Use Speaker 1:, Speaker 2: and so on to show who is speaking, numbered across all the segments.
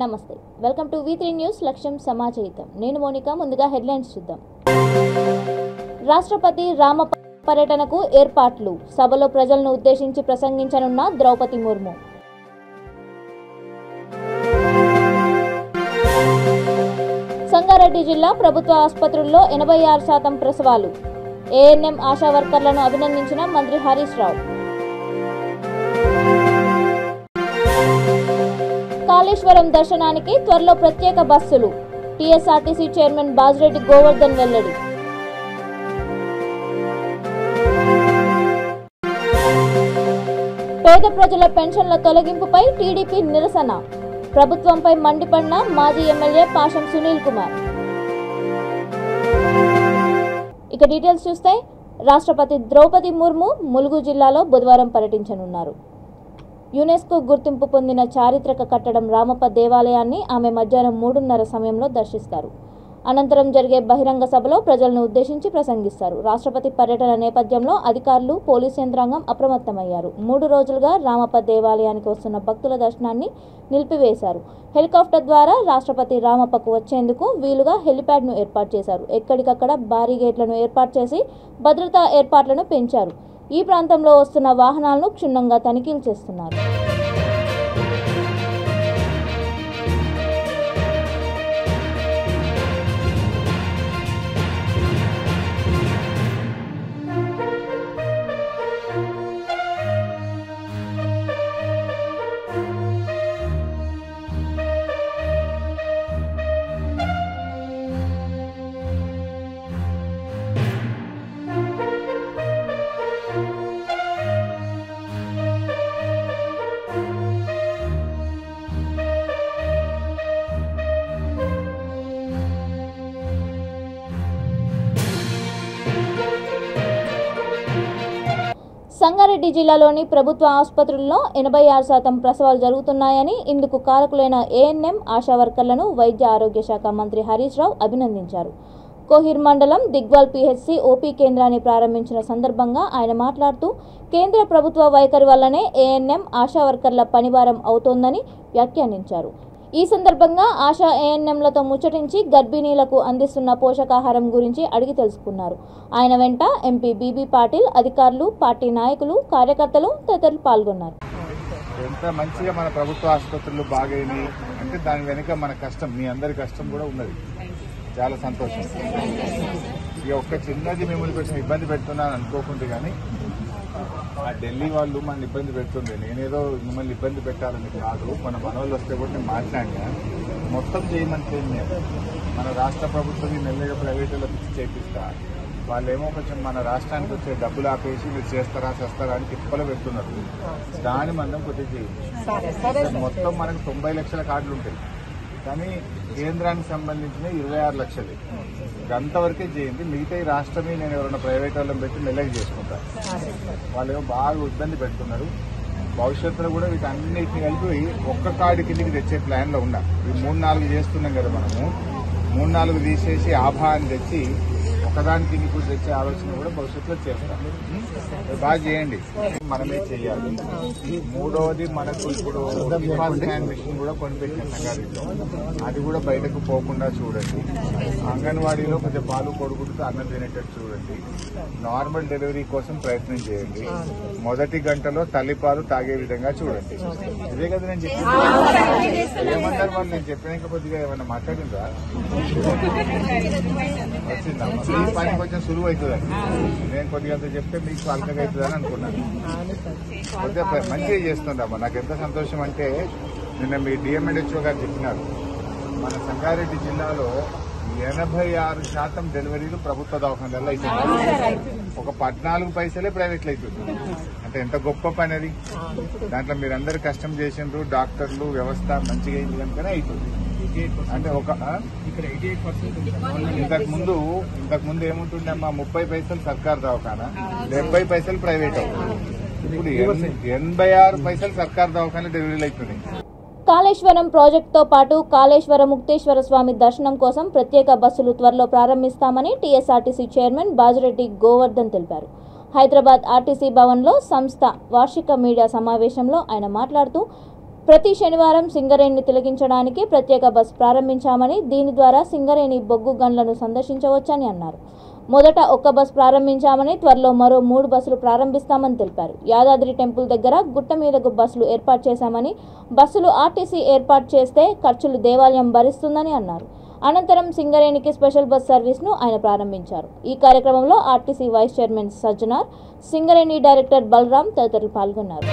Speaker 1: నమస్తే welcome to V3 news లక్ష్యం సమాచారం నేను మోనికా ముందుగా హెడ్లైన్స్ చూద్దాం రాష్ట్రపతి రామప్ప పర్యటనకు ఏర్పాట్లు సభలో ప్రజలను ఉద్దేశించి ప్రసంగించనున్న ద్రౌపది ముర్ము సంగారెడ్డి జిల్లా ప్రభుత్వ ఆసుపత్రుల్లో 86% ప్రసవాలు ANM ఆశా వర్కర్లను అభినందించిన మంత్రి హరీష్ రావు కాళేశ్వరం దర్శనానికి త్వరలో ప్రత్యేక బస్సులు TSRTC చైర్మన్ బాజిరెడ్డి గోవర్ధన్ వెల్లడి పేద ప్రజల పెన్షన్ల తొలగింపుపై టీడీపీ నిరసన ప్రభుత్వంపై మండిపడిన మాజీ ఎమ్మెల్యే పాషం సునీల్ కుమార్ ఇక డీటెయిల్స్ చూస్తే రాష్ట్రపతి ద్రౌపది ముర్ము ములుగు జిల్లాలో బుధవారం పర్యటించనున్నారు యునెస్కో గుర్తింపు పొందిన చారిత్రక కట్టడం రామప్ప దేవాలయాన్ని ఆమె మధ్యాహ్నం 3:30 సమయంలో దర్శిస్తారు అనంతరం జరిగే బహిరంగ సభలో ప్రజలను ఉద్దేశించి ప్రసంగిస్తారు రాష్ట్రపతి పర్యటన నేపథ్యంలో అధికారులు పోలీసు యంత్రాంగం అప్రమత్తమయ్యారు 3 రోజులుగా రామప్ప దేవాలయానికి వస్తున్న భక్తుల దర్శనాన్ని నిలిపివేశారు హెలికాప్టర్ ద్వారా రాష్ట్రపతి రామప్పకు వచ్చేందుకు వీలుగా హెలిప్యాడ్ను ఏర్పాటు చేశారు ఎక్కడికక్కడ భారీ గేట్లను ఏర్పాటు చేసి భద్రతా ఏర్పాట్లను పెంచారు ఈ ప్రాంతంలో వస్తున్న వాహనాలను క్షుణ్ణంగా తనిఖీలు చేస్తున్నారు సంగారెడ్డి జిల్లాలోని ప్రభుత్వ ఆసుపత్రుల్లో 86% ప్రసవాలు జరుగుతున్నాయని ఇందుకు కారకులైన ANM ఆశా వర్కర్లను వైద్య ఆరోగ్య శాఖ మంత్రి హరీష్ రావు అభినందించారు కోహిర్ మండలం దిగ్వాల్ PHC OP కేంద్రాన్ని ప్రారంభించిన సందర్భంగా ఆయన మాట్లాడుతూ కేంద్ర ప్రభుత్వ వైఖరి వల్లనే ANM ఆశా వర్కర్ల పనిభారం అవుతోందని వ్యాఖ్యానించారు ఈ సందర్భంగా ఆశా ANMలతో ముచ్చటించి గర్భిణీలకు అందిస్తున్న పోషకాహారం గురించి అడిగి తెలుసుకున్నారు ఆయన వెంట MP BB పాటిల్ అధికారులు పార్టీ నాయకులు కార్యకర్తలు తదితరులు పాల్గొన్నారు
Speaker 2: ఎంత మంచిగా మన ప్రభుత్వ ఆసుపత్రులు బాగైనాయి అంటే దాని వెనుక మన కష్టం మీ అందరి కష్టం కూడా ఉన్నది చాలా సంతోషం ఇక ఒక్క చిన్నది మిమ్మల్ని కొంచెం ఇబ్బంది పెడుతున్నాను అనుకోకుండా కానీ ఆ ఢిల్లీ వాళ్ళు మన ఇబ్బంది పెడుతుంది నేనేదో మిమ్మల్ని ఇబ్బంది పెట్టాలని కాదు మన మనవాళ్ళు వస్తే కూడా నేను మాట్లాడినా మొత్తం చేయమని మన రాష్ట్ర ప్రభుత్వం మెల్లగా ప్రైవేటులో పిచ్చి చేపిస్తా వాళ్ళేమో కొంచెం మన రాష్ట్రానికి వచ్చే డబ్బులు ఆపేసి మీరు చేస్తారా అని తిప్పలు పెడుతున్నారు దాని మనం కొద్దిగా చేయండి మొత్తం మనకు 90 లక్షల కార్డులు ఉంటాయి కానీ కేంద్రానికి సంబంధించిన 26 లక్షలు అంతవరకే చేయండి మిగతా ఈ రాష్ట్రమే నేను ఎవరైనా ప్రైవేట్ వాళ్ళని పెట్టి మెల్లగా చేసుకుంటాను వాళ్ళేమో బాగా ఇబ్బంది పెడుతున్నారు భవిష్యత్తులో కూడా వీటన్నిటిని కలిపి ఒక్క కార్డు కిందికి తెచ్చే ప్లాన్లో ఉన్నా ఈ 3-4 చేస్తున్నాం కదా మనము 3-4 తీసేసి ఆభాన్ని తెచ్చి ఒకదాని కిందికి కూడా తెచ్చే ఆలోచన కూడా భవిష్యత్తులో చేస్తాం బాగా చేయండి మనమే చేయాలి మూడవది మనకు ఇప్పుడు స్కాన్ మిషన్ కూడా కొనిపెట్టిన సంగారెడ్డిలో అది కూడా బయటకు పోకుండా చూడండి అంగన్వాడీలో కొంచెం పాలు కొడుకుడుతూ అన్నం తినేటట్టు చూడండి నార్మల్ డెలివరీ కోసం ప్రయత్నం చేయండి మొదటి గంటలో తల్లిపాలు తాగే విధంగా చూడండి ఇదే కదా నేను చెప్పి ఏమంటారు వాళ్ళు నేను చెప్పినాక కొద్దిగా ఏమన్నా మాట్లాడిందా వచ్చిందమ్మా ఈ పని కొంచెం సులువు అవుతుందని నేను కొద్దిగా చెప్తే మీకు అల్కగా అవుతుందని అనుకున్నాను కొద్దిగా మంచిగా చేస్తుందమ్మా నాకు ఎంత సంతోషం అంటే నిన్న మీ DMHO గారు చెప్పినారు మన సంగారెడ్డి జిల్లాలో 86% డెలివరీలు ప్రభుత్వ దవాఖానాలలో అవుతుంది ఒక 14 పైసలే ప్రైవేట్లు అవుతుంది అంటే ఎంత గొప్ప పని అది దాంట్లో మీరందరూ కష్టం చేసిండ్రు డాక్టర్లు వ్యవస్థ మంచిగా అయింది కనుకనే అవుతుంది అంటే ఒక ఇంతకు ముందు ఏముంటుండే అమ్మా 30 పైసలు సర్కారు దవాఖానా 70 పైసలు ప్రైవేట్ అవుతుంది ఇప్పుడు 86 పైసలు సర్కారు దవాఖానా డెలివరీలు అవుతున్నాయి
Speaker 1: కాళేశ్వరం ప్రాజెక్టుతో పాటు కాళేశ్వర ముక్తేశ్వర స్వామి దర్శనం కోసం ప్రత్యేక బస్సులు త్వరలో ప్రారంభిస్తామని TSRTC చైర్మన్ బాజిరెడ్డి గోవర్ధన్ తెలిపారు హైదరాబాద్ RTC భవన్లో సంస్థ వార్షిక మీడియా సమావేశంలో ఆయన మాట్లాడుతూ ప్రతి శనివారం సింగరేణిని తిలకించడానికి ప్రత్యేక బస్ ప్రారంభించామని, దీని ద్వారా సింగరేణి బొగ్గు గన్లను సందర్శించవచ్చని అన్నారు. మొదట ఒక్క బస్ ప్రారంభించామని, త్వరలో మరో 3 బస్సులు ప్రారంభిస్తామని తెలిపారు. యాదాద్రి టెంపుల్ దగ్గర గుట్ట మీదకు బస్సులు ఏర్పాటు చేశామని, బస్సులు ఆర్టీసీ ఏర్పాటు చేస్తే ఖర్చులు దేవాలయం భరిస్తుందని అన్నారు. అనంతరం సింగరేణికి స్పెషల్ బస్ సర్వీస్ను ఆయన ప్రారంభించారు. ఈ కార్యక్రమంలో RTC vice chairman Sajjanar, Singareni director Balaram తదితరులు పాల్గొన్నారు.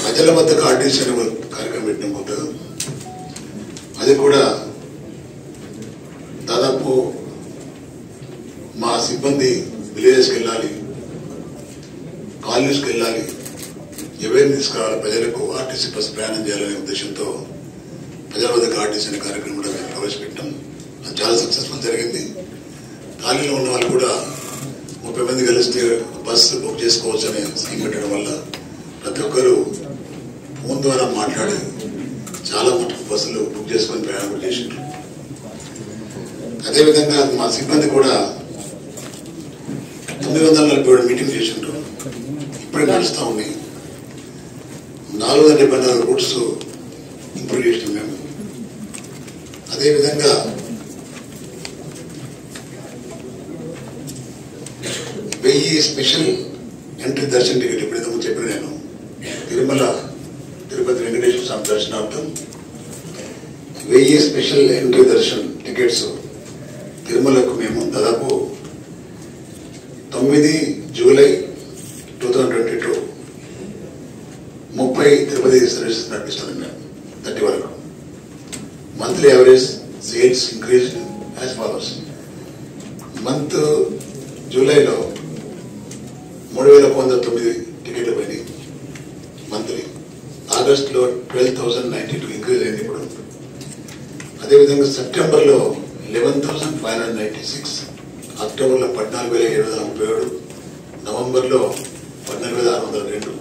Speaker 3: ప్రజల వద్దకు ఆర్టీసీ కార్యక్రమం పెట్టిన కొత్తగా అది కూడా దాదాపు మా సిబ్బంది విలేజెస్కి వెళ్ళాలి, కాలనీస్కి వెళ్ళాలి, అవేర్నెస్ తీసుకురావాలి, ప్రజలకు ఆర్టీసీ బస్ ప్రయాణం చేయాలనే ఉద్దేశంతో ప్రజల వద్దకు ఆర్టీసీ అనే కార్యక్రమం కూడా మేము ప్రవేశపెట్టాం. అది చాలా సక్సెస్ఫుల్ జరిగింది. కాలనీలో ఉన్న వాళ్ళు కూడా 30 మంది కలిస్తే బస్సు బుక్ చేసుకోవచ్చు అనే స్కీమ్ పెట్టడం వల్ల ప్రతి ఒక్కరూ ఫోన్ ద్వారా మాట్లాడి చాలా మటుకు బస్సులు బుక్ చేసుకుని ప్రయాణం చేసిండ్రు. అదేవిధంగా మా సిబ్బంది కూడా 947 మీటింగ్ చేసిండ్రు. ఇప్పుడే నడుస్తూ ఉంది. 474 రూట్స్ ఇంప్రూవ్ చేసినాం మేము. అదేవిధంగా 1000 స్పెషల్ ఎంట్రీ దర్శన టికెట్ ఎప్పుడైతే చెప్పిన నేను తిరుమల తిరుపతి వెంకటేశ్వర స్వామి దర్శనార్థం 1000 స్పెషల్ ఎంట్రీ దర్శన్ టికెట్స్ తిరుమలకు మేము దాదాపు 9 జూలై 2022 30 తిరుపతి సర్వీసెస్ నడిపిస్తున్నాం మేము. 30 వరకు monthly average sales increased as follows. Month జూలైలో 3109 టికెట్లు పోయినాయి మంత్లీ. ఆగస్టులో 12,092 ఇంక్రీజ్ అయింది ఇప్పుడు. అదేవిధంగా సెప్టెంబర్లో 11,596, అక్టోబర్లో 14,737, నవంబర్లో 14,602,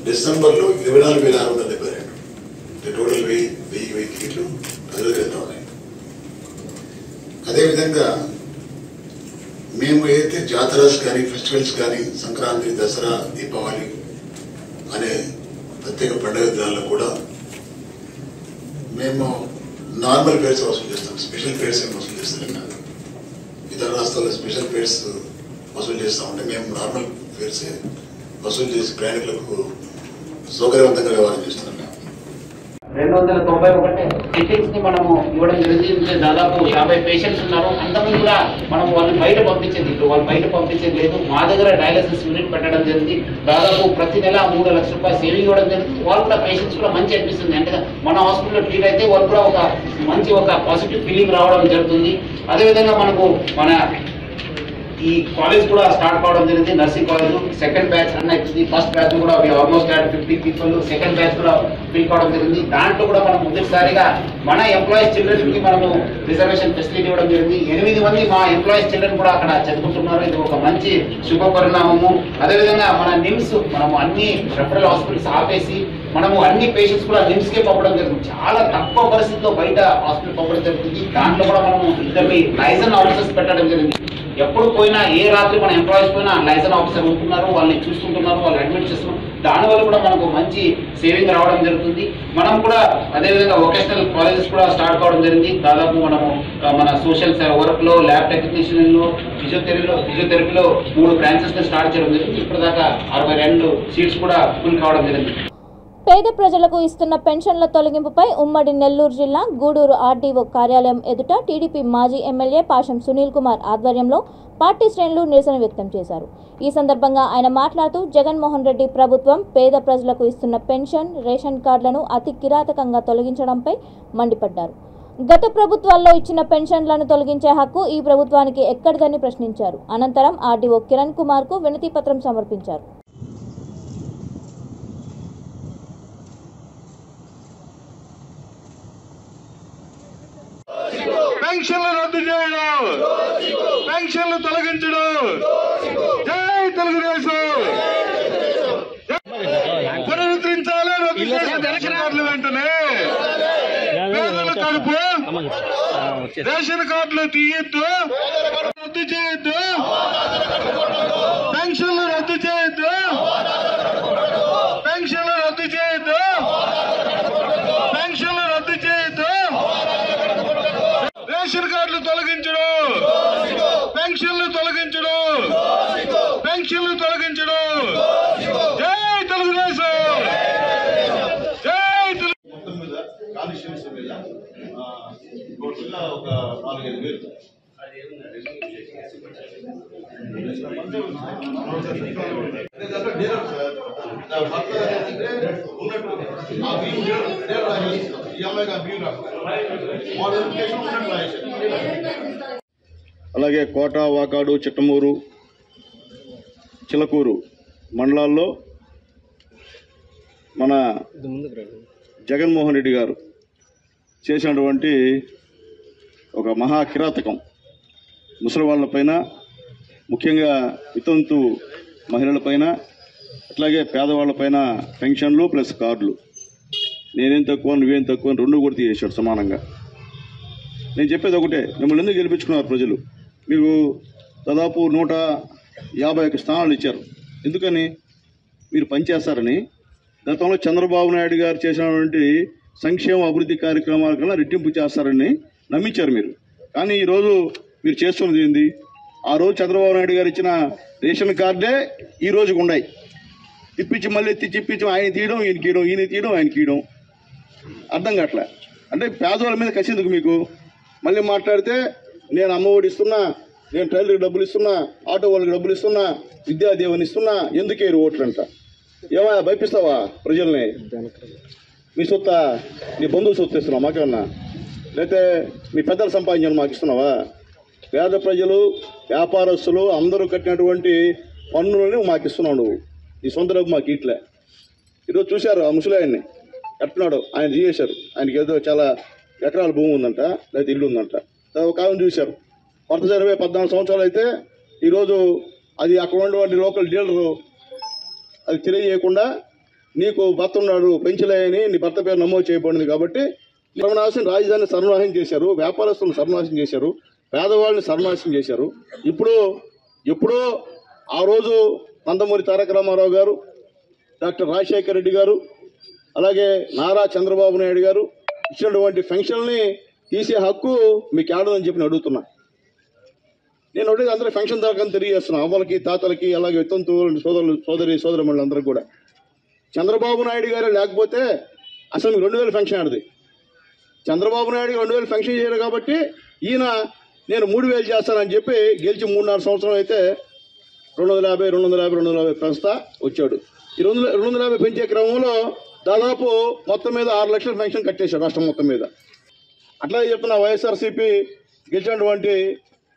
Speaker 3: డిసెంబర్లో 24,672. టోటల్ 1000 టికెట్లు ప్రజలకు వెళ్తా ఉన్నాయి. అదేవిధంగా మేము ఏదైతే జాతరాస్ కానీ ఫెస్టివల్స్ కానీ సంక్రాంతి, దసరా, దీపావళి అనే ప్రత్యేక పండుగ దినాల్లో కూడా మేము నార్మల్ ఫేర్స్ వసూలు చేస్తాం, స్పెషల్ ఫేర్స్ ఏమి వసూలు చేస్తాం. ఇతర రాష్ట్రాల్లో స్పెషల్ ఫేర్స్ వసూలు చేస్తూ ఉంటే మేము నార్మల్ ఫేర్స్ వసూలు చేసి ప్రయాణికులకు సౌకర్యవంతంగా వ్యవహారం చేస్తున్నాం.
Speaker 4: 291 సిట్టింగ్స్ ని మనము ఇవ్వడం జరిగింది. దాదాపు 50 పేషెంట్స్ ఉన్నారు. అంతకుముందు కూడా మనం వాళ్ళని బయట పంపించేది, ఇప్పుడు వాళ్ళు బయట పంపించేది లేదు. మా దగ్గర డయాలసిస్ యూనిట్ పెట్టడం జరిగింది. దాదాపు ప్రతి నెల 3 లక్షల రూపాయలు సేవింగ్ ఇవ్వడం జరిగింది. వాళ్ళు కూడా పేషెంట్స్ కూడా మంచి అనిపిస్తుంది. అంటే మన హాస్పిటల్లో ట్రీట్ అయితే వాళ్ళు కూడా ఒక పాజిటివ్ ఫీలింగ్ రావడం జరుగుతుంది. అదేవిధంగా మనకు మన ఈ కాలేజ్ కూడా స్టార్ట్ కావడం జరిగింది. Nursing college second batch run అవుతుంది. ఫస్ట్ బ్యాచ్ కూడా ఆల్మోస్ట్ 50 పీపుల్, సెకండ్ బ్యాచ్ కూడా ఫిల్ కావడం జరిగింది. దాంట్లో కూడా మనం మొదటిసారిగా మన ఎంప్లాయీస్ చిల్డ్రన్ కి మనము రిజర్వేషన్ ఫెసిలిటీ ఇవ్వడం జరిగింది. 8 మంది మా ఎంప్లాయీస్ చిల్డ్రన్ కూడా అక్కడ చదువుకుంటున్నారు. ఇది ఒక మంచి శుభ పరిణామము. అదేవిధంగా మన నిమ్స్ మనము అన్ని రెఫరల్ హాస్పిటల్స్ ఆపేసి మనము అన్ని పేషెంట్స్ కూడా నిమ్స్ కే పంపడం జరుగుతుంది. చాలా తక్కువ పరిస్థితిలో బయట హాస్పిటల్ పంపడం జరుగుతుంది. దాంట్లో కూడా మనము 2 లైసెన్స్ ఆఫీసర్స్ పెట్టడం జరిగింది. ఎప్పుడు పోయినా ఏ రాత్రి మన ఎంప్లాయీస్ పోయినా లైసెన్స్ ఆఫీసర్ ఉంటున్నారు, వాళ్ళని చూస్తుంటున్నారు, వాళ్ళు అడ్మిట్ చేస్తున్నారు. దానివల్ల కూడా మనకు మంచి సేవింగ్ రావడం జరుగుతుంది. మనం కూడా అదేవిధంగా వొకేషనల్ కాలేజెస్ కూడా స్టార్ట్ కావడం జరిగింది. దాదాపు మనము మన సోషల్ వర్క్ లో, ల్యాబ్ టెక్నీషియన్ లో, ఫిజియోథెరపీలో 3 బ్రాంచెస్ స్టార్ట్ చేయడం జరిగింది. ఇప్పటిదాకా 62 సీట్స్ కూడా ఫుల్ కావడం జరిగింది.
Speaker 1: పేద ప్రజలకు ఇస్తున్న పెన్షన్ల తొలగింపుపై ఉమ్మడి నెల్లూరు జిల్లా గూడూరు ఆర్డీఓ కార్యాలయం ఎదుట టీడీపీ మాజీ ఎమ్మెల్యే పాషం సునీల్ కుమార్ ఆధ్వర్యంలో పార్టీ శ్రేణులు నిరసన వ్యక్తం చేశారు. ఈ సందర్భంగా ఆయన మాట్లాడుతూ జగన్మోహన్ రెడ్డి ప్రభుత్వం పేద ప్రజలకు ఇస్తున్న పెన్షన్, రేషన్ కార్డులను అతి కిరాతకంగా తొలగించడంపై మండిపడ్డారు. గత ప్రభుత్వాల్లో ఇచ్చిన పెన్షన్లను తొలగించే హక్కు ఈ ప్రభుత్వానికి ఎక్కడిదని ప్రశ్నించారు. అనంతరం ఆర్డీఓ కిరణ్ కుమార్ కు వినతి పత్రం సమర్పించారు.
Speaker 5: పెన్షన్లు రద్దు చేయడం, పెన్షన్లు తొలగించడం. జై తెలుగుదేశం. పునరుద్ధరించాలి రేషన్ కార్డులు వెంటనే. పేదల కడుపు రేషన్ కార్డులు తీయొద్దు, రద్దు చేయొద్దు. పెన్షన్లు రద్దు చేయొద్దు, పెన్షన్లు రద్దు చేయొద్దు, పెన్షన్లు రద్దు చేయొద్దు. రేషన్ కార్డులు తొలగించడం, పెన్షన్లు తొలగించడం, పెన్షన్లు తొలగించడం. జై తెలుగుదేశం. జై
Speaker 6: మొత్తం మీద కాన్స్టిట్యూన్సీ మీద టోటల్గా ఒక 4-5 వేలు అలాగే కోట, వాకాడు, చిట్టమూరు, చిలకూరు మండలాల్లో మన జగన్మోహన్ రెడ్డి గారు చేసినటువంటి ఒక మహా కిరాతకం ముసలి వాళ్ళపైన, ముఖ్యంగా వితంతు మహిళలపైన, అట్లాగే పేదవాళ్ళపైన పెన్షన్లు ప్లస్ కార్డులు. నేనేం తక్కువ, నువ్వేం తక్కువ అని 2 కూడా తీసేశాడు సమానంగా. నేను చెప్పేది ఒకటే, మిమ్మల్ని ఎందుకు గెలిపించుకున్నారు ప్రజలు? మీకు దాదాపు 151 స్థానాలు ఇచ్చారు. ఎందుకని? మీరు పనిచేస్తారని. గతంలో చంద్రబాబు నాయుడు గారు చేసినటువంటి సంక్షేమ అభివృద్ధి కార్యక్రమాల కన్నా రెట్టింపు చేస్తారని నమ్మించారు మీరు. కానీ ఈరోజు మీరు చేస్తున్నది ఏంది? ఆ రోజు చంద్రబాబు నాయుడు గారు ఇచ్చిన రేషన్ కార్డే ఈ రోజుకు ఉన్నాయి. తిప్పించి మళ్ళీ తిప్పించి ఆయన తీయడం, ఈయన తీయడం, ఈయన తీయడం, ఆయన తీయడం. అర్థం కావట్లే. అంటే పేదవాళ్ళ మీద కసేందుకు మీకు? మళ్ళీ మాట్లాడితే నేను అమ్మఒడి ఇస్తున్నా, నేను టైలర్కి డబ్బులు ఇస్తున్నా, ఆటో వాళ్ళకి డబ్బులు ఇస్తున్నా, విద్యాదేవని ఇస్తున్నా, ఎందుకే ఓట్లంట? ఏమయ్యా భయపిస్తావా ప్రజల్ని? మీ సొత్త, నీ బంధువుల సొత్తు ఇస్తున్నావు మాకేమన్నా? లేకపోతే మీ పెద్దలు సంపాదించాను మాకు ఇస్తున్నావా? పేద ప్రజలు, వ్యాపారస్తులు అందరూ కట్టినటువంటి పన్నులని మాకు ఇస్తున్నావు నువ్వు. నీ సొంత డబ్బు మాకు ఇట్లే. ఈరోజు చూశారు ఆ ముసలాయన్ని కట్టున్నాడు, ఆయన తీసేశారు. ఆయనకి ఏదో చాలా ఎకరాల భూమి ఉందంట, లేకపోతే ఇల్లు ఉందంట. ఒక కాలం చూశారు. కొత్త 14 సంవత్సరాలు అయితే ఈరోజు అది అక్కడ ఉన్నటువంటి లోకల్ డీలరు అది తెలియజేయకుండా నీకు భర్త ఉన్నాడు పెంచలేని నీ భర్త పేరు నమోదు చేయబడింది కాబట్టి సర్వనాశనం, రాజధాని సర్వనాశనం చేశారు, వ్యాపారస్తులను సర్వనాశనం చేశారు, పేదవాళ్ళని సర్వనాశనం చేశారు. ఎప్పుడో ఆ రోజు నందమూరి తారక రామారావు గారు, డాక్టర్ రాజశేఖర రెడ్డి గారు, అలాగే నారా చంద్రబాబు నాయుడు గారు ఇచ్చినటువంటి పెన్షన్ని తీసే హక్కు మీకు ఏడదని చెప్పి అడుగుతున్నా. నేను అడిగి అందరూ పెన్షన్ దాకా తెలియజేస్తున్నా, అవ్వలకి, తాతలకి, అలాగే వితంతు సోదరిమణులందరికీ కూడా. చంద్రబాబు నాయుడు గారు లేకపోతే అసలు మీకు 2000 పెన్షన్ ఆడది. చంద్రబాబు నాయుడు 2000 పెన్షన్ చేయరు కాబట్టి ఈయన నేను 3000 చేస్తానని చెప్పి గెలిచి 3.5 సంవత్సరం అయితే 250 పెంచుతా వచ్చాడు. ఈ 250 పెంచే క్రమంలో దాదాపు మొత్తం మీద 6 లక్షల పెన్షన్ కట్టేశాడు రాష్ట్రం మొత్తం మీద. అట్లాగే చెప్తున్నా వైఎస్ఆర్సీపీ గెలిచినటువంటి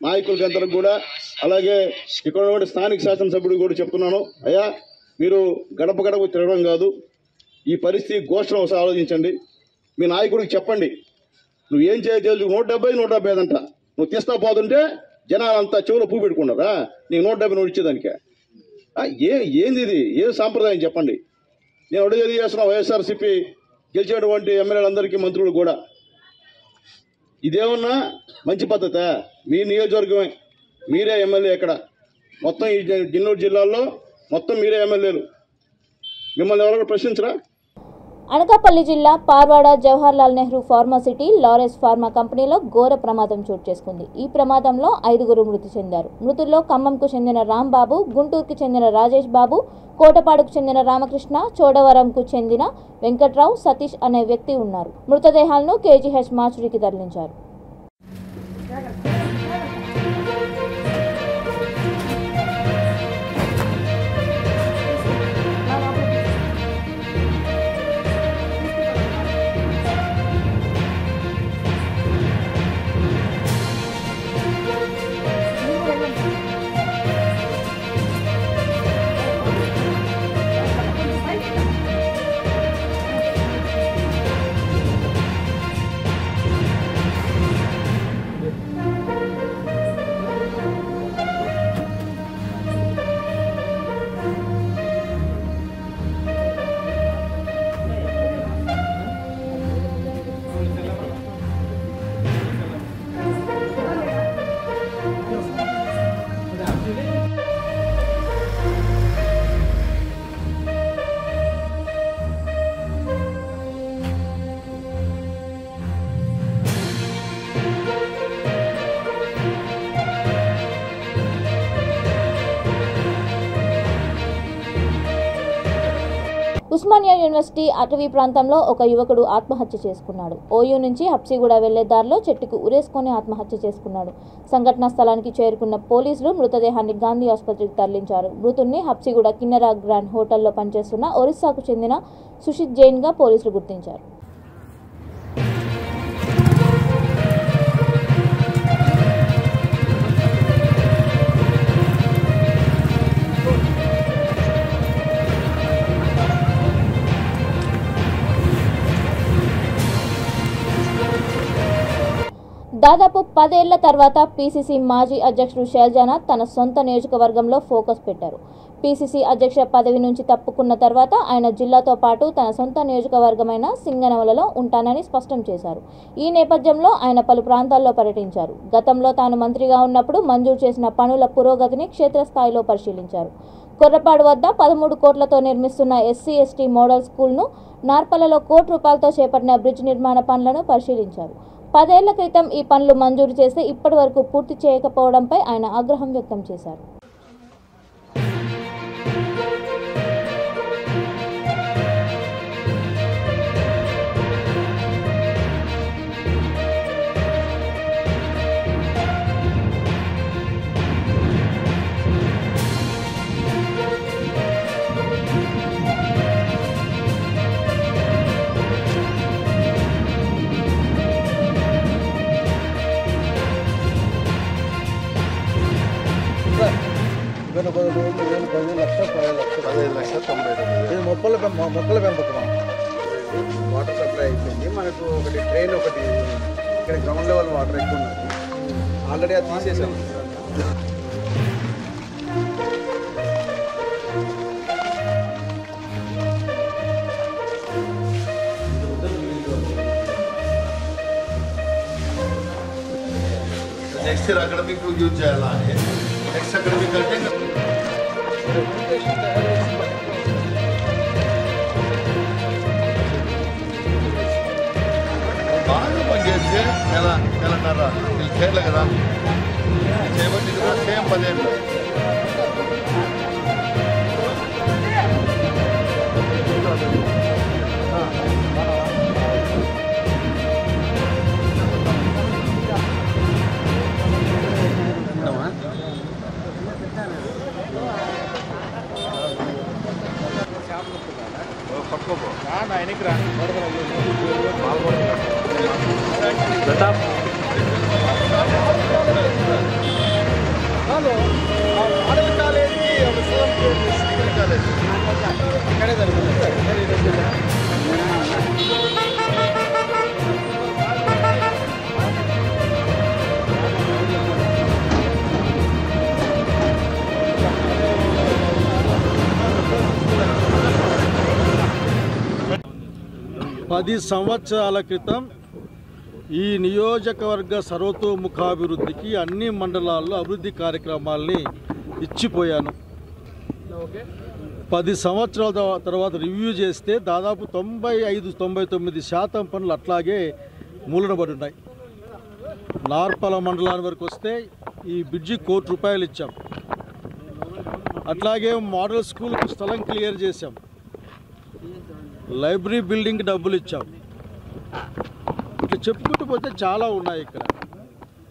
Speaker 6: నాయకులకి అందరికి కూడా, అలాగే ఇక్కడ ఉన్నటువంటి స్థానిక శాసనసభ్యుడికి కూడా చెప్తున్నాను, అయ్యా మీరు గడప గడప తిరగడం కాదు, ఈ పరిస్థితి ఘోషణ ఒకసారి ఆలోచించండి. మీ నాయకుడికి చెప్పండి, నువ్వు ఏం చేయలేదు, 170 అంట, నువ్వు తీస్తా పోతుంటే జనాలంతా చెవులో పువ్వు పెట్టుకున్నారా? నీకు 170 ఇచ్చేదానికే? ఏంది ఇది? ఏం సాంప్రదాయం చెప్పండి. నేను అడుగు చేస్తున్నా వైఎస్ఆర్సీపీ గెలిచేటువంటి ఎమ్మెల్యేలందరికీ, మంత్రులు కూడా, ఇదేమన్నా మంచి పద్ధత? మీ నియోజకవర్గమే, మీరే ఎమ్మెల్యే ఇక్కడ మొత్తం ఈ జిన్నూరు జిల్లాలో మొత్తం మీరే ఎమ్మెల్యేలు. మిమ్మల్ని ఎవరు ప్రశ్నించరా?
Speaker 1: అనకాపల్లి జిల్లా Parawada Jawaharlal Nehru pharma city Laurus pharma కంపెనీలో ఘోర ప్రమాదం చోటు చేసుకుంది. ఈ ప్రమాదంలో 5 మృతి చెందారు. మృతుల్లో ఖమ్మంకు చెందిన రాంబాబు, గుంటూరుకు చెందిన రాజేష్ బాబు, కోటపాడుకు చెందిన రామకృష్ణ, చోడవరంకు చెందిన వెంకట్రావు, సతీష్ అనే వ్యక్తి ఉన్నారు. మృతదేహాలను కేజీహెచ్ మార్చురీకి తరలించారు. ఉస్మానియా యూనివర్సిటీ అటవీ ప్రాంతంలో ఒక యువకుడు ఆత్మహత్య చేసుకున్నాడు. ఓయూ నుంచి హబ్సిగూడ వెళ్లే దారిలో చెట్టుకు ఉరేసుకొని ఆత్మహత్య చేసుకున్నాడు. సంఘటనా స్థలానికి చేరుకున్న పోలీసులు మృతదేహాన్ని గాంధీ ఆసుపత్రికి తరలించారు. మృతుడిని హబ్సిగూడ కిన్నెరా గ్రాండ్ హోటల్లో పనిచేస్తున్న ఒరిస్సాకు చెందిన సుషిత్ జైన్గా పోలీసులు గుర్తించారు. దాదాపు 10 ఏళ్ల తర్వాత పీసీసీ మాజీ అధ్యక్షుడు శైలజానాథ్ తన సొంత నియోజకవర్గంలో ఫోకస్ పెట్టారు. పీసీసీ అధ్యక్ష పదవి నుంచి తప్పుకున్న తర్వాత ఆయన జిల్లాతో పాటు తన సొంత నియోజకవర్గమైన సింగనమలలో ఉంటానని స్పష్టం చేశారు. ఈ నేపథ్యంలో ఆయన పలు ప్రాంతాల్లో పర్యటించారు. గతంలో తాను మంత్రిగా ఉన్నప్పుడు మంజూరు చేసిన పనుల పురోగతిని క్షేత్రస్థాయిలో పరిశీలించారు. కొర్రపాడు వద్ద 13 కోట్లతో నిర్మిస్తున్న SC/ST మోడల్ స్కూల్ను, నార్పలలో ₹1 కోటి చేపట్టిన బ్రిడ్జ్ నిర్మాణ పనులను పరిశీలించారు. 10 ఏళ్ల క్రితం ఈ పనులు మంజూరు చేస్తే ఇప్పటి వరకు పూర్తి చేయకపోవడంపై ఆయన ఆగ్రహం వ్యక్తం చేశారు.
Speaker 7: మొక్కల పెంపకం వాటర్ సప్లై అయిపోయింది. మనకు ఒకటి డ్రైన్ ఒకటి ఇక్కడ గ్రౌండ్ లెవెల్ వాటర్ ఎక్కువ ఉన్నది. ఆల్రెడీ అది తీసేసాము.
Speaker 3: నెక్స్ట్ ఇయర్ అకాడమిక్ యూజ్ చేయాలా అని నెక్స్ట్ అకాడమిక్ అంటే బాగా పనిచేస్తే నెలన్నర వీళ్ళు చేయలే కదా, చేయబట్టి కూడా సేమ్ 10 ఏళ్ళు.
Speaker 8: పది సంవత్సరాల క్రితం
Speaker 6: ఈ నియోజకవర్గ సర్వతోముఖాభివృద్ధికి అన్ని మండలాల్లో అభివృద్ధి కార్యక్రమాల్ని ఇచ్చిపోయాను. 10 సంవత్సరాల తర్వాత రివ్యూ చేస్తే దాదాపు 95-99% పనులు అట్లాగే మూలనబడి ఉన్నాయి. నార్పల మండలానికి వరకు వస్తే ఈ బ్రిడ్జి ₹1 కోటి ఇచ్చాం. అట్లాగే మోడల్ స్కూల్కి స్థలం క్లియర్ చేశాం. లైబ్రరీ బిల్డింగ్ డబ్బులు ఇచ్చాం. ఇట్లా చెప్పుకుంటూ పోతే చాలా ఉన్నాయి ఇక్కడ.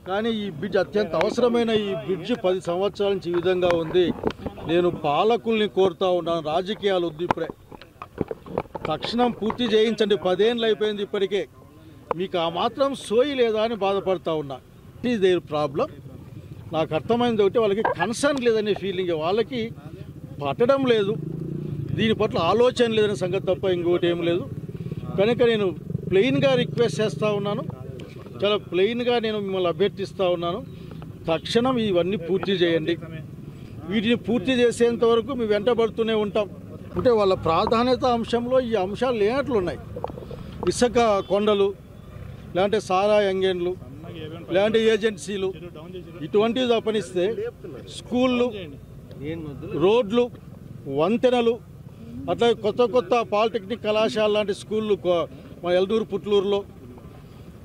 Speaker 6: కానీ ఈ బ్రిడ్జ్ అత్యంత అవసరమైన ఈ బ్రిడ్జ్ 10 సంవత్సరాల నుంచి ఈ విధంగా ఉంది. నేను పాలకుల్ని కోరుతా ఉన్నాను, రాజకీయాలు వద్దు, ఇప్పుడే తక్షణం పూర్తి చేయించండి. 10 ఏళ్ళు అయిపోయింది ఇప్పటికే, మీకు ఆ మాత్రం సోయి లేదా అని బాధపడతా ఉన్నా. It is there problem. నాకు అర్థమైంది ఒకటి, వాళ్ళకి కన్సర్న్ లేదనే ఫీలింగ్, వాళ్ళకి పట్టడం లేదు, దీని పట్ల ఆలోచన లేదనే సంగతి తప్ప ఇంకోటి ఏం లేదు. కనుక నేను ప్లెయిన్గా రిక్వెస్ట్ చేస్తూ ఉన్నాను, చాలా ప్లెయిన్గా నేను మిమ్మల్ని అభ్యర్థిస్తూ ఉన్నాను, తక్షణం ఇవన్నీ పూర్తి చేయండి. వీటిని పూర్తి చేసేంత వరకు మేము వెంటబడుతూనే ఉంటాం. అంటే వాళ్ళ ప్రాధాన్యత అంశంలో ఈ అంశాలు లేనట్లున్నాయి. ఇసుక కొండలు, లేదంటే సారా ఎంగేన్లు, లేదంటే ఏజెన్సీలు, ఇటువంటివి తప్పనిస్తే స్కూళ్ళు, రోడ్లు, వంతెనలు, అట్లా కొత్త కొత్త పాలిటెక్నిక్ కళాశాల లాంటి స్కూళ్ళు మన ఎల్దూరు పుట్లూరులో,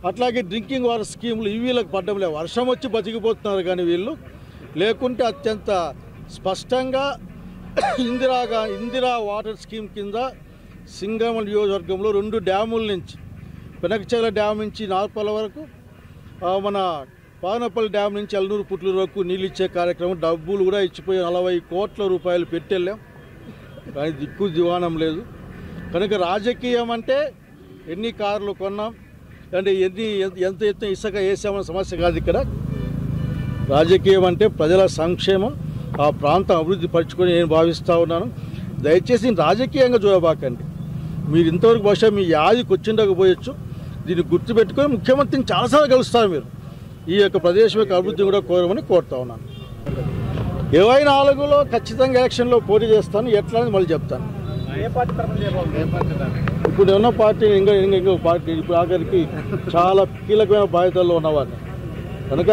Speaker 6: అట్లాగే డ్రింకింగ్ వాటర్ స్కీములు ఇవి వీళ్ళకి పడ్డం లేదు. వర్షం వచ్చి బతికిపోతున్నారు కానీ వీళ్ళు, లేకుంటే అత్యంత స్పష్టంగా ఇందిరా వాటర్ స్కీమ్ కింద సింగమ నియోజకవర్గంలో 2 డ్యాముల నుంచి, వెనకచెల డ్యామ్ నుంచి నార్పల వరకు, మన పానపల్లి డ్యామ్ నుంచి ఎల్నూరు పుట్లూరు వరకు నీళ్ళు ఇచ్చే కార్యక్రమం డబ్బులు కూడా ఇచ్చిపోయి ₹40 కోట్ల పెట్టెళ్ళాం. కానీ దిక్కు దివాణం లేదు. కనుక రాజకీయం అంటే ఎన్ని కార్లు కొన్నాం అంటే ఎంత ఎత్తున ఇసుక వేసామన్న సమస్య కాదు ఇక్కడ. రాజకీయం అంటే ప్రజల సంక్షేమం, ఆ ప్రాంతం అభివృద్ధి పరుచుకొని నేను భావిస్తూ ఉన్నాను. దయచేసి రాజకీయంగా చూడబాకండి. మీరు ఇంతవరకు బహుశా మీ యాదికి వచ్చిండకపోయచ్చు. దీన్ని గుర్తుపెట్టుకొని ముఖ్యమంత్రిని చాలాసార్లు కలుస్తారు. మీరు ఈ యొక్క ప్రదేశం యొక్క అభివృద్ధి కూడా కోరమని కోరుతా ఉన్నాను. 24లో ఖచ్చితంగా ఎలక్షన్లో పోటీ చేస్తాను. ఎట్లా అని మళ్ళీ చెప్తాను. ఇప్పుడు ఉన్న పార్టీ ఇంకో పార్టీ ఇప్పుడు ఆఖరికి చాలా కీలకమైన బాధ్యతల్లో ఉన్నవాడిని కనుక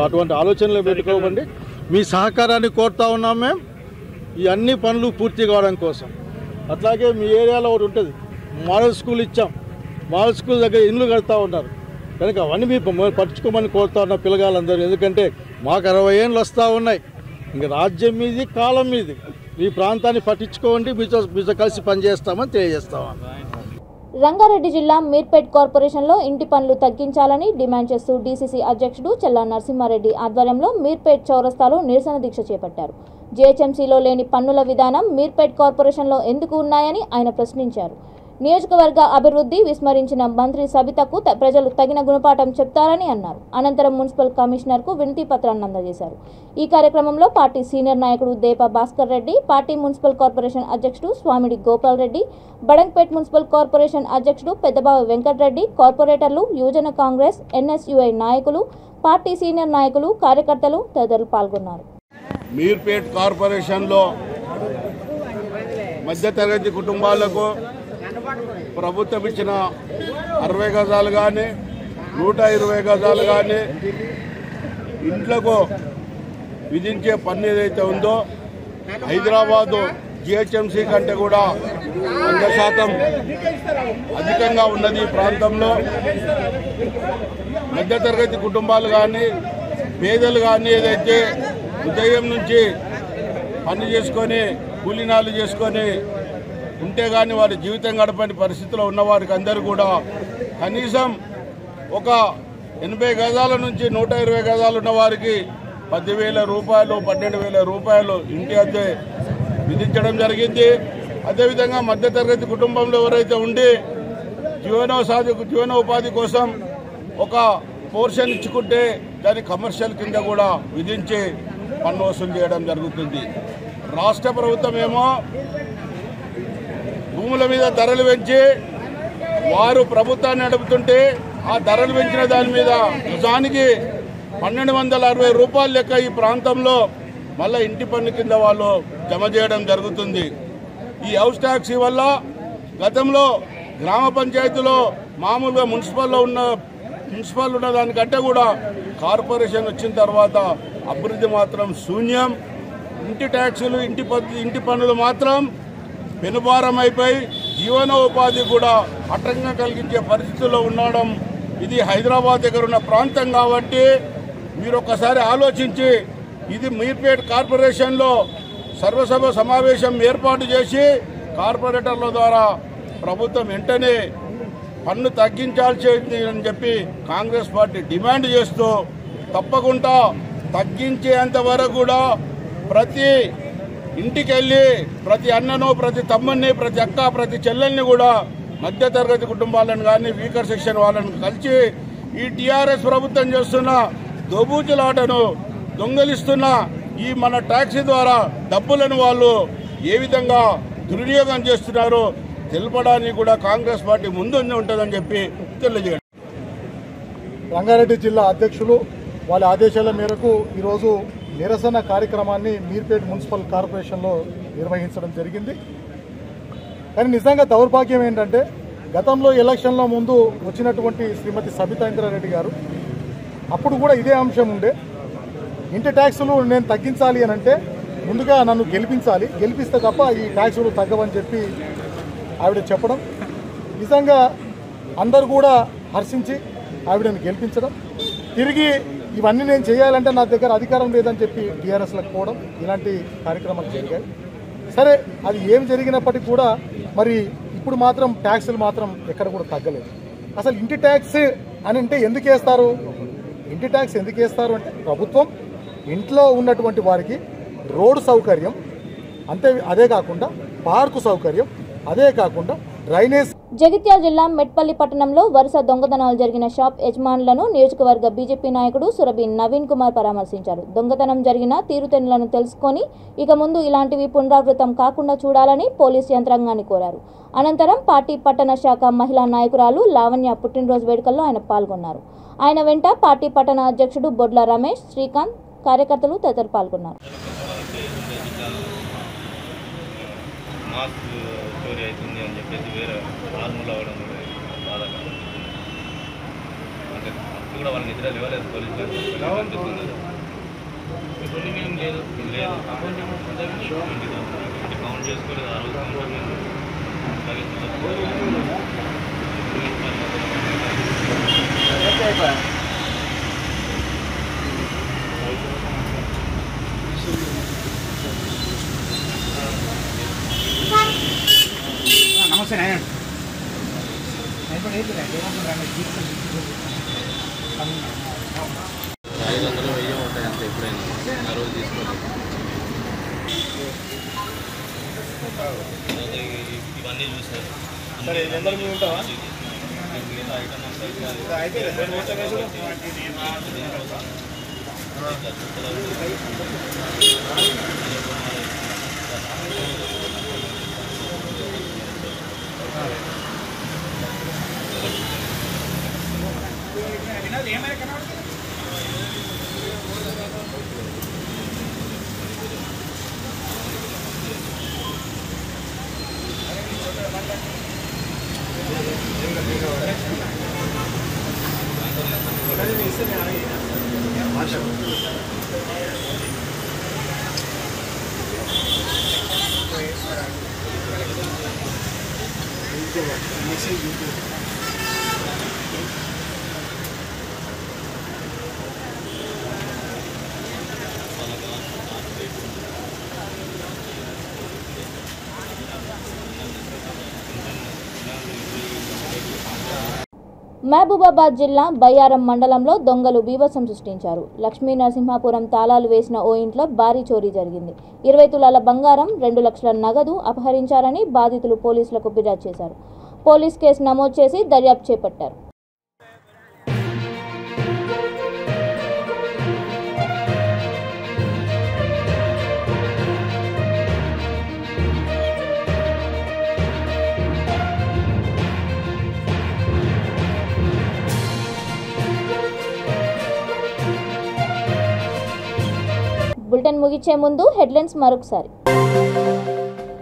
Speaker 6: అటువంటి ఆలోచనలు పెట్టుకోమండి. మీ సహకారాన్ని కోరుతా ఉన్నాం మేము ఈ అన్ని పనులు పూర్తి కావడం కోసం. అట్లాగే మీ ఏరియాలో ఒకటి ఉంటుంది, మోడల్ స్కూల్ ఇచ్చాం. మోడల్ స్కూల్ దగ్గర ఇండ్లు కడతా ఉన్నారు కనుక అవన్నీ మీరు పట్టించుకోమని కోరుతా ఉన్న పిల్లగాళ్ళందరూ. ఎందుకంటే మాకు 60 ఏళ్ళు వస్తూ ఉన్నాయి. ఇంక రాజ్యం మీది, కాలం మీది. ఈ ప్రాంతాన్ని పట్టించుకోండి, మీతో కలిసి పనిచేస్తామని తెలియజేస్తామని.
Speaker 1: రంగారెడ్డి జిల్లా మీర్పేట్ కార్పొరేషన్లో ఇంటి పనులు తగ్గించాలని డిమాండ్ చేస్తూ డీసీసీ అధ్యక్షుడు చెల్లా నరసింహారెడ్డి ఆధ్వర్యంలో మీర్పేట్ చౌరస్తాలో నిరసన దీక్ష చేపట్టారు. జీహెచ్ఎంసీలో లేని పన్నుల విధానం మీర్పేట్ కార్పొరేషన్లో ఎందుకు ఉన్నాయని ఆయన ప్రశ్నించారు. నియోజకవర్గ అభివృద్ధి విస్మరించిన మంత్రి సబితకు ప్రజలు తగిన గుణపాఠం చెప్తారని అన్నారు. అనంతరం మున్సిపల్ కమిషనర్కు వినతి పత్రాన్ని అందజేశారు. ఈ కార్యక్రమంలో పార్టీ సీనియర్ నాయకుడు Depa Bhaskar Reddy, party municipal corporation అధ్యక్షుడు స్వామిడి గోపాల్ రెడ్డి, బడంగ్పేట్ మున్సిపల్ కార్పొరేషన్ అధ్యక్షుడు పెద్దబావి వెంకటరెడ్డి, కార్పొరేటర్లు, యువజన కాంగ్రెస్, ఎన్ఎస్యుఐ నాయకులు, పార్టీ సీనియర్ నాయకులు, కార్యకర్తలు తదితరులు పాల్గొన్నారు.
Speaker 8: మీర్పేట్ కార్పొరేషన్లో మధ్యతరగతి కుటుంబాలకు ప్రభుత్వం ఇచ్చిన 60 గజాలు కానీ 120 గజాలు కానీ ఇంట్లకు విధించే పన్ను ఏదైతే ఉందో హైదరాబాదు జిహెచ్ఎంసీ కంటే కూడా 100% అధికంగా ఉన్నది. ఈ ప్రాంతంలో మధ్యతరగతి కుటుంబాలు కానీ పేదలు కానీ ఏదైతే ఉదయం నుంచి పని చేసుకొని కూలీనాలు చేసుకొని ఉంటే కానీ వారి జీవితం గడపని పరిస్థితిలో ఉన్న వారికి అందరూ కూడా కనీసం ఒక 80 గజాల నుంచి 120 గజాలు ఉన్న వారికి 10,000 రూపాయలు 12,000 రూపాయలు ఇంటి అద్దె విధించడం జరిగింది. అదేవిధంగా మధ్యతరగతి కుటుంబంలో ఎవరైతే ఉండి జీవనోపాధి కోసం ఒక పోర్షన్ ఇచ్చుకుంటే దాన్ని కమర్షియల్ కింద కూడా విధించి పన్ను వసూలు చేయడం జరుగుతుంది. రాష్ట్ర ప్రభుత్వం ఏమో భూముల మీద ధరలు పెంచి వారు ప్రభుత్వాన్ని నడుపుతుంటే ఆ ధరలు పెంచిన దాని మీద నిజానికి 1,260 రూపాయలు లెక్క ఈ ప్రాంతంలో మళ్ళీ ఇంటి పన్ను కింద వాళ్ళు జమ చేయడం జరుగుతుంది. ఈ హౌస్ ట్యాక్సీ వల్ల గతంలో గ్రామ పంచాయతీలో మామూలుగా మున్సిపల్లో ఉన్న మున్సిపల్ ఉన్న దానికంటే కూడా కార్పొరేషన్ వచ్చిన తర్వాత అభివృద్ధి మాత్రం శూన్యం. ఇంటి ట్యాక్సులు, ఇంటి పన్నులు మాత్రం పెనుభారం అయిపోయి జీవనోపాధి కూడా ఆటంకం కలిగించే పరిస్థితుల్లో ఉండడం. ఇది హైదరాబాద్ దగ్గర ఉన్న ప్రాంతం కాబట్టి మీరు ఒక్కసారి ఆలోచించి ఇది మీర్పేట్ కార్పొరేషన్లో సర్వసభ సమావేశం ఏర్పాటు చేసి కార్పొరేటర్ల ద్వారా ప్రభుత్వం వెంటనే పన్ను తగ్గించాల్సింది అని చెప్పి కాంగ్రెస్ పార్టీ డిమాండ్ చేస్తూ తప్పకుండా తగ్గించేంత వరకు కూడా ప్రతి ఇంటికి వెళ్ళి ప్రతి అన్నను, ప్రతి తమ్ముని, ప్రతి అక్క, ప్రతి చెల్లెల్ని కూడా మధ్యతరగతి కుటుంబాలను కానీ వీకర్ సెక్షన్ వాళ్ళని కలిసి ఈ టీఆర్ఎస్ ప్రభుత్వం చేస్తున్న దోబూచులాటను, దొంగలిస్తున్న ఈ మన ట్యాక్సీ ద్వారా డబ్బులను వాళ్ళు ఏ విధంగా దుర్వినియోగం చేస్తున్నారో తెలపడానికి కూడా కాంగ్రెస్ పార్టీ ముందుండి ఉంటుందని చెప్పి తెలియజేయండి.
Speaker 9: రంగారెడ్డి జిల్లా అధ్యక్షులు వాళ్ళ ఆదేశాల మేరకు ఈరోజు నిరసన కార్యక్రమాన్ని మీర్పేట్ మున్సిపల్ కార్పొరేషన్లో నిర్వహించడం జరిగింది. కానీ నిజంగా దౌర్భాగ్యం ఏంటంటే గతంలో ఎలక్షన్ల ముందు వచ్చినటువంటి శ్రీమతి సబితా ఇంద్రారెడ్డి గారు అప్పుడు కూడా ఇదే అంశం ఉండే. ఇంటి ట్యాక్సులు నేను తగ్గించాలి అని అంటే ముందుగా నన్ను గెలిపించాలి, గెలిపిస్తే తప్ప ఈ ట్యాక్సులు తగ్గవని చెప్పి ఆవిడ చెప్పడం, నిజంగా అందరు కూడా హర్షించి ఆవిడని గెలిపించడం, తిరిగి ఇవన్నీ నేను చేయాలంటే నా దగ్గర అధికారం లేదని చెప్పి టీఆర్ఎస్లకు పోవడం, ఇలాంటి కార్యక్రమాలు జరిగాయి. సరే, అది ఏం జరిగినప్పటికీ కూడా మరి ఇప్పుడు మాత్రం ట్యాక్సులు మాత్రం ఎక్కడ కూడా తగ్గలేదు. అసలు ఇంటి ట్యాక్స్ అని అంటే ఎందుకు వేస్తారు? ఇంటి ట్యాక్స్ ఎందుకు వేస్తారు అంటే ప్రభుత్వం ఇంట్లో ఉన్నటువంటి వారికి రోడ్డు సౌకర్యం, అదే కాకుండా పార్కు సౌకర్యం, అదే కాకుండా డ్రైనేజ్.
Speaker 1: జగిత్యాల జిల్లా మెట్పల్లి పట్టణంలో వరుస దొంగతనాలు జరిగిన షాప్ యజమానులను నియోజకవర్గ బీజేపీ నాయకుడు సురభి నవీన్ కుమార్ పరామర్శించారు. దొంగతనం జరిగిన తీరుతెన్నులను తెలుసుకొని ఇక ముందు ఇలాంటివి పునరావృతం కాకుండా చూడాలని పోలీస్ యంత్రాంగాన్ని కోరారు. అనంతరం పార్టీ పట్టణ శాఖ మహిళా నాయకురాలు లావణ్య పుట్టినరోజు వేడుకల్లో ఆయన పాల్గొన్నారు. ఆయన వెంట పార్టీ పట్టణ అధ్యక్షుడు బొడ్ల రమేష్, శ్రీకాంత్, కార్యకర్తలు తదితరులు పాల్గొన్నారు.
Speaker 10: మాస్క్ చోరీ అవుతుంది అని చెప్పేసి వేరే నార్మల్ అవ్వడం బాధాకరం. అంటే అప్పుడు కూడా వాళ్ళని నిద్ర లేవలేదు పోలీసులు అనిపిస్తుంది. ఏం లేదు కౌంట్ చేసుకోలేదు. ఆ రోజు
Speaker 4: నమస్తే నాయన.
Speaker 10: 500, 1000 ఉంటాయి అంతే. ఎప్పుడైనా ఆ రోజు తీసుకోలేదు. ఇవన్నీ చూసారు.
Speaker 1: మహబూబాబాద్ జిల్లా బయ్యారం మండలంలో దొంగలు బీభత్సం సృష్టించారు. లక్ష్మీ నరసింహాపురం తాళాలు వేసిన ఓ ఇంట్లో భారీ చోరీ జరిగింది. 20 తులాల బంగారం, 2 లక్షల నగదు అపహరించారని బాధితులు పోలీసులకు ఫిర్యాదు చేశారు. పోలీస్ కేసు నమోదు చేసి దర్యాప్తు చేపట్టారు. బులెటిన్ ముగిచే ముందు హెడ్లైన్స్ మరొకసారి.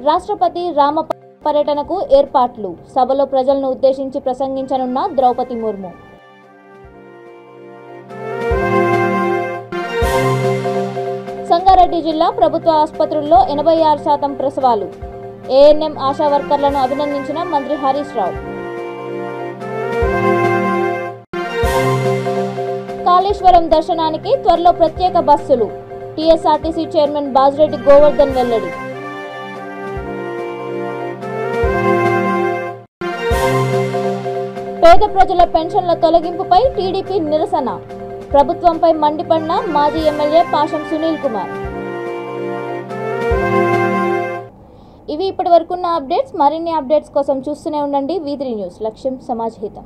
Speaker 1: రాష్ట్రపతి రామ పర్యటనకు ఏర్పాట్లు. సభలో ప్రజలను ఉద్దేశించి ప్రసంగించనున్న ద్రౌపది ముర్ము. రంగారెడ్డి జిల్లా ప్రభుత్వ ఆసుపత్రుల్లో 86% ప్రసవాలు. ఏఎన్ఎం ఆశా వర్కర్లను అభినందించిన మంత్రి హరీష్ రావు. కాళేశ్వరం దర్శనానికి త్వరలో ప్రత్యేక బస్సులు. టీఎస్ఆర్టీసీ చైర్మన్ బాజిరెడ్డి గోవర్ధన్ వెల్లడి. పేద ప్రజల పెన్షన్ల తొలగింపుపై టీడీపీ నిరసన. ప్రభుత్వంపై మండిపడిన మాజీ ఎమ్మెల్యే పాషం సునీల్ కుమార్. ఇవి ఇప్పటి వరకున్న అప్డేట్స్. మరిన్ని అప్డేట్స్ కోసం చూస్తూనే ఉండండి V3 న్యూస్. లక్ష్యం సమాజ్ హితం.